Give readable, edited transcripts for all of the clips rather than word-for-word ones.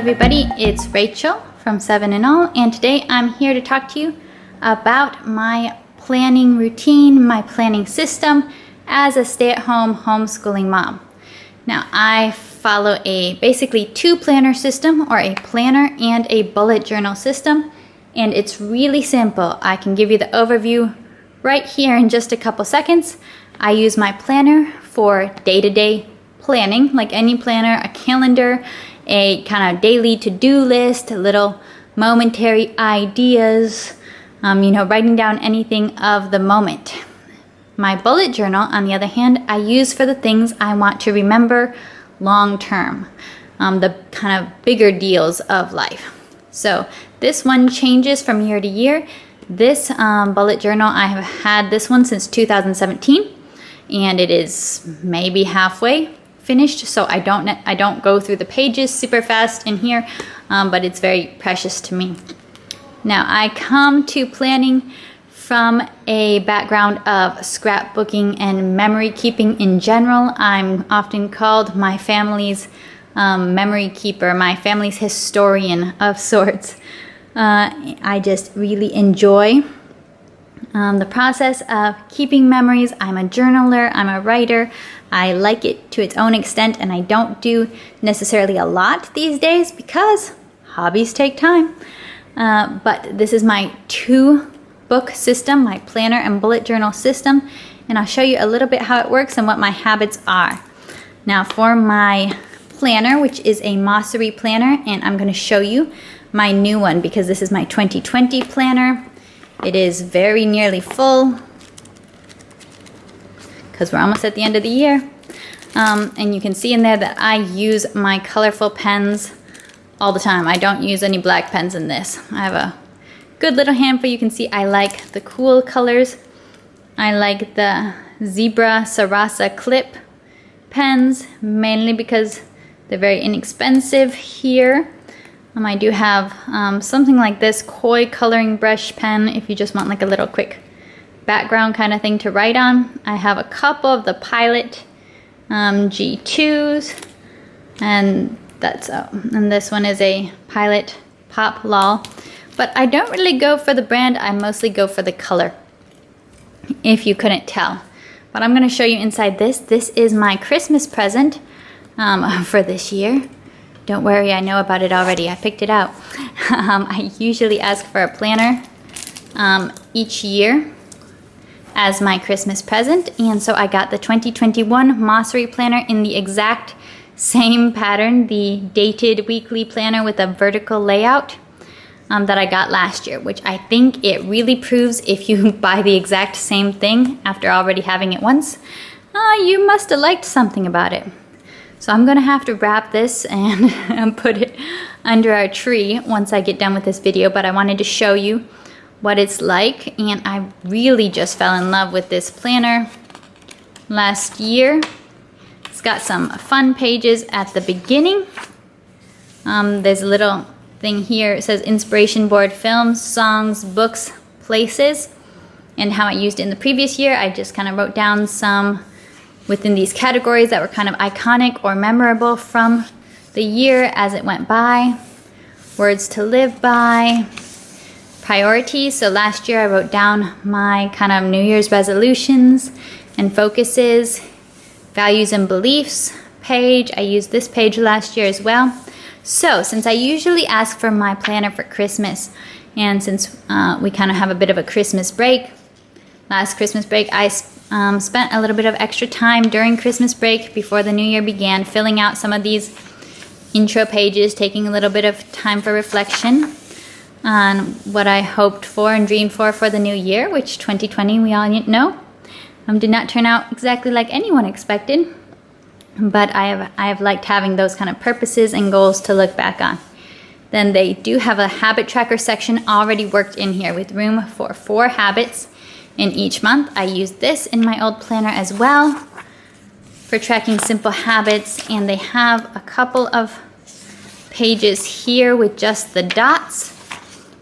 everybody, it's Rachel from 7 and All, and today I'm here to talk to you about my planning routine, my planning system as a stay-at-home homeschooling mom. Now, I follow a basically two planner system, or a planner and a bullet journal system, and it's really simple. I can give you the overview right here in just a couple seconds. I use my planner for day-to-day planning, like any planner, a calendar, a kind of daily to-do list, little momentary ideas, writing down anything of the moment. My bullet journal, on the other hand, I use for the things I want to remember long term, the kind of bigger deals of life. So this one changes from year to year. This bullet journal, I have had this one since 2017, and it is maybe halfway finished, so I don't go through the pages super fast in here, but it's very precious to me. Now, I come to planning from a background of scrapbooking and memory keeping in general. I'm often called my family's memory keeper, my family's historian of sorts. I just really enjoy the process of keeping memories. I'm a journaler, I'm a writer. I like it to its own extent, and I don't do necessarily a lot these days because hobbies take time. But this is my two-book system, my planner and bullet journal system, and I'll show you a little bit how it works and what my habits are. Now, for my planner, which is a Mossery Planner, and I'm going to show you my new one because this is my 2020 planner. It is very nearly full because we're almost at the end of the year. And you can see in there that I use my colorful pens all the time. I don't use any black pens in this. I have a good little handful. You can see I like the cool colors. I like the Zebra Sarasa Clip pens, mainly because they're very inexpensive here. I do have something like this Koi coloring brush pen if you just want like a little quick background kind of thing to write on. I have a couple of the Pilot G2s, and and this one is a Pilot Pop Lol. But I don't really go for the brand, I mostly go for the color, if you couldn't tell. But I'm going to show you inside this. This is my Christmas present for this year. Don't worry, I know about it already. I picked it out. I usually ask for a planner each year as my Christmas present, and so I got the 2021 Mossery Planner in the exact same pattern, the dated weekly planner with a vertical layout that I got last year, which I think it really proves if you buy the exact same thing after already having it once, you must have liked something about it. So I'm gonna have to wrap this and put it under our tree once I get done with this video, but I wanted to show you what it's like, and I really just fell in love with this planner last year. It's got some fun pages at the beginning. There's a little thing here. It says inspiration board, films, songs, books, places, and how I used it in the previous year. I just kind of wrote down some within these categories that were kind of iconic or memorable from the year as it went by. Words to live by. Priorities. So last year I wrote down my kind of New Year's resolutions and focuses. Values and beliefs page. I used this page last year as well. So since I usually ask for my planner for Christmas, and since we kind of have a bit of a Christmas break, last Christmas break I spent a little bit of extra time during Christmas break before the new year began, filling out some of these intro pages, taking a little bit of time for reflection on what I hoped for and dreamed for the new year, which 2020 we all know did not turn out exactly like anyone expected. But I have liked having those kind of purposes and goals to look back on. Then they do have a habit tracker section already worked in here with room for 4 habits in each month. I use this in my old planner as well for tracking simple habits, and they have a couple of pages here with just the dots.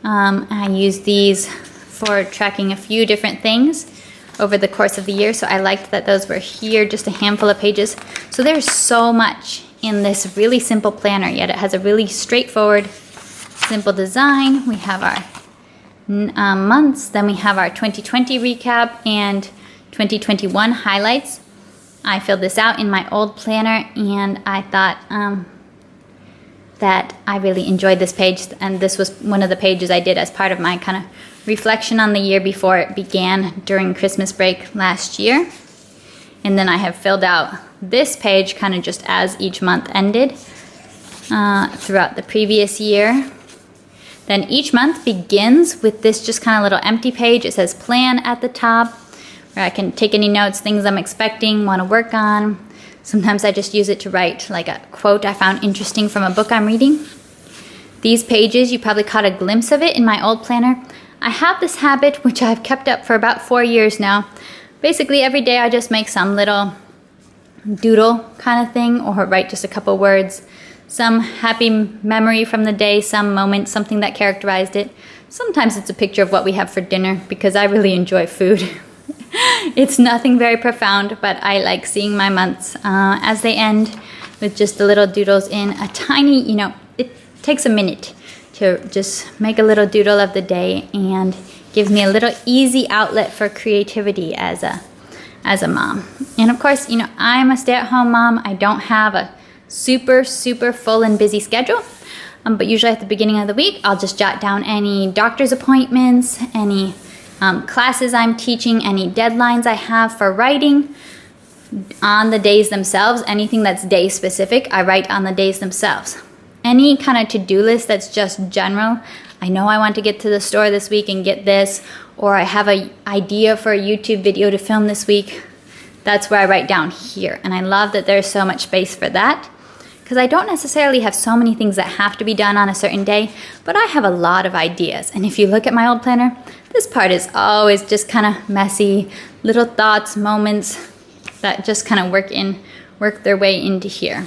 I use these for tracking a few different things over the course of the year, so I liked that those were here, just a handful of pages. So there's so much in this really simple planner, yet it has a really straightforward, simple design. We have our months, then we have our 2020 recap and 2021 highlights. I filled this out in my old planner, and I thought that I really enjoyed this page, and this was one of the pages I did as part of my kind of reflection on the year before it began during Christmas break last year. And then I have filled out this page kind of just as each month ended throughout the previous year. Then each month begins with this just kind of little empty page. It says plan at the top, where I can take any notes, things I'm expecting, want to work on. Sometimes I just use it to write like a quote I found interesting from a book I'm reading. These pages, you probably caught a glimpse of it in my old planner. I have this habit, which I've kept up for about 4 years now. Basically every day I just make some little doodle kind of thing, or write just a couple words. Some happy memory from the day, some moment, something that characterized it. Sometimes it's a picture of what we have for dinner, because I really enjoy food. It's nothing very profound, but I like seeing my months as they end with just the little doodles in a tiny, it takes a minute to just make a little doodle of the day, and gives me a little easy outlet for creativity as a mom. And of course, I'm a stay-at-home mom. I don't have a super full and busy schedule, but usually at the beginning of the week I'll just jot down any doctor's appointments, any classes I'm teaching, any deadlines I have for writing on the days themselves. Anything that's day specific I write on the days themselves. Any kind of to-do list that's just general, I know I want to get to the store this week and get this, or I have an idea for a YouTube video to film this week, that's where I write down here. And I love that there's so much space for that, because I don't necessarily have so many things that have to be done on a certain day, but I have a lot of ideas. And if you look at my old planner, this part is always just kind of messy, little thoughts, moments that just kind of work their way into here.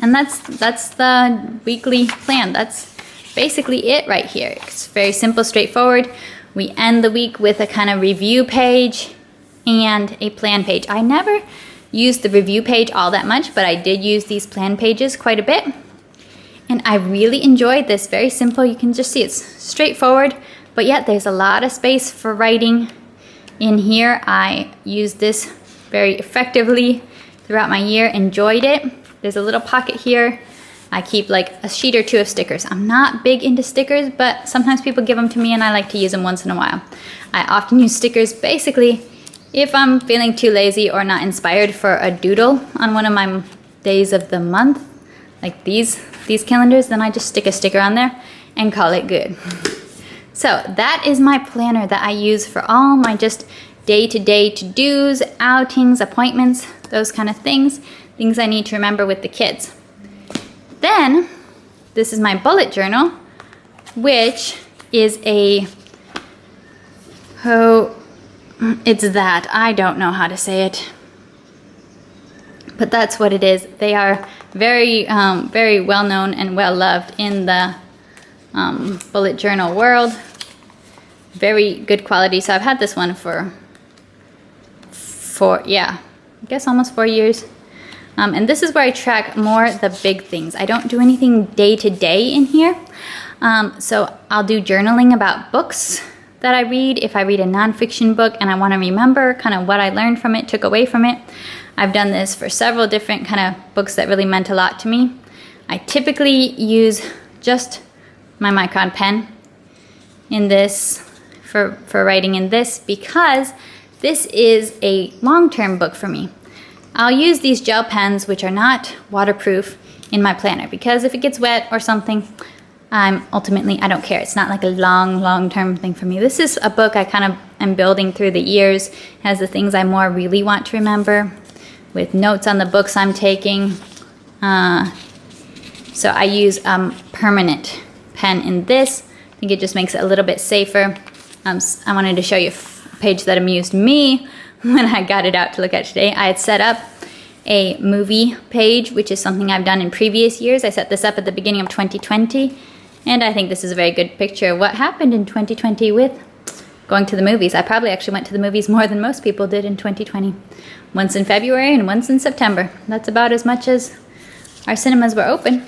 And that's the weekly plan. That's basically it right here. It's very simple, straightforward. We end the week with a kind of review page and a plan page. I never used the review page all that much, but I did use these plan pages quite a bit. And I really enjoyed this. Very simple. You can just see it's straightforward, but yet there's a lot of space for writing in here. I used this very effectively throughout my year, enjoyed it. There's a little pocket here. I keep like a sheet or two of stickers. I'm not big into stickers, but sometimes people give them to me and I like to use them once in a while. I often use stickers basically if I'm feeling too lazy or not inspired for a doodle on one of my days of the month, like these calendars, then I just stick a sticker on there and call it good. So that is my planner that I use for all my just day-to-day to-dos, outings, appointments, those kind of things I need to remember with the kids. Then, this is my bullet journal, which is I don't know how to say it, but that's what it is. They are very, very well known and well loved in the bullet journal world. Very good quality. So I've had this one for I guess almost 4 years. And this is where I track more the big things. I don't do anything day to day in here. So I'll do journaling about books that I read. If I read a nonfiction book and I want to remember kind of what I learned from it, took away from it. I've done this for several different kind of books that really meant a lot to me. I typically use just my Micron pen in this for writing in this, because this is a long-term book for me. I'll use these gel pens, which are not waterproof, in my planner, because if it gets wet or something, ultimately I don't care. It's not like a long-term thing for me. This is a book I kind of am building through the years. It has the things I more really want to remember, with notes on the books I'm taking. So I use permanent pen in this. I think it just makes it a little bit safer. I wanted to show you a page that amused me when I got it out to look at today. I had set up a movie page, which is something I've done in previous years. I set this up at the beginning of 2020, and I think this is a very good picture of what happened in 2020 with going to the movies. I probably actually went to the movies more than most people did in 2020. Once in February and once in September. That's about as much as our cinemas were open.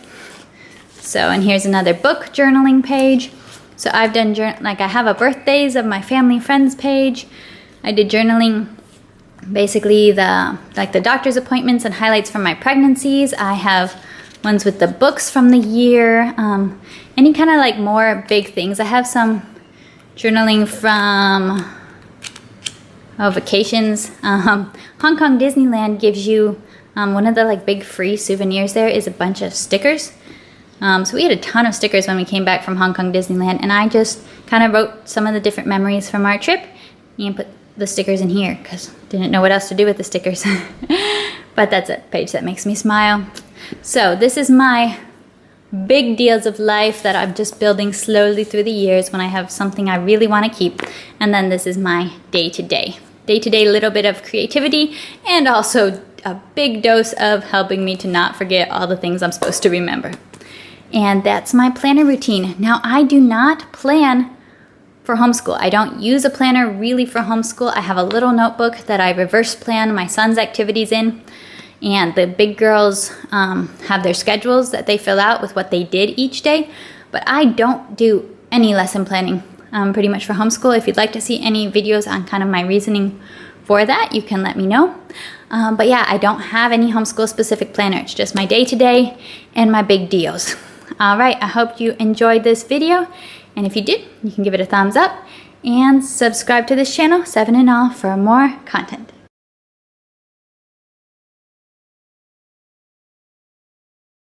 So, and here's another book journaling page. So I've done, like I have a birthdays of my family friends page. I did journaling, basically the doctor's appointments and highlights from my pregnancies. I have ones with the books from the year, any kind of like more big things. I have some journaling from vacations. Hong Kong Disneyland gives you one of the like big free souvenirs there is a bunch of stickers. So we had a ton of stickers when we came back from Hong Kong Disneyland, and I just kind of wrote some of the different memories from our trip and put the stickers in here because didn't know what else to do with the stickers. But that's a page that makes me smile. So this is my big deals of life that I'm just building slowly through the years when I have something I really want to keep. And then this is my day-to-day little bit of creativity, and also a big dose of helping me to not forget all the things I'm supposed to remember. And that's my planner routine. Now, I do not plan for homeschool. I don't use a planner really for homeschool. I have a little notebook that I reverse plan my son's activities in. And the big girls have their schedules that they fill out with what they did each day. But I don't do any lesson planning pretty much for homeschool. If you'd like to see any videos on kind of my reasoning for that, you can let me know. But yeah, I don't have any homeschool specific planner. It's just my day-to-day and my big deals. All right, I hope you enjoyed this video. And if you did, you can give it a thumbs up and subscribe to this channel, 7 in all, for more content.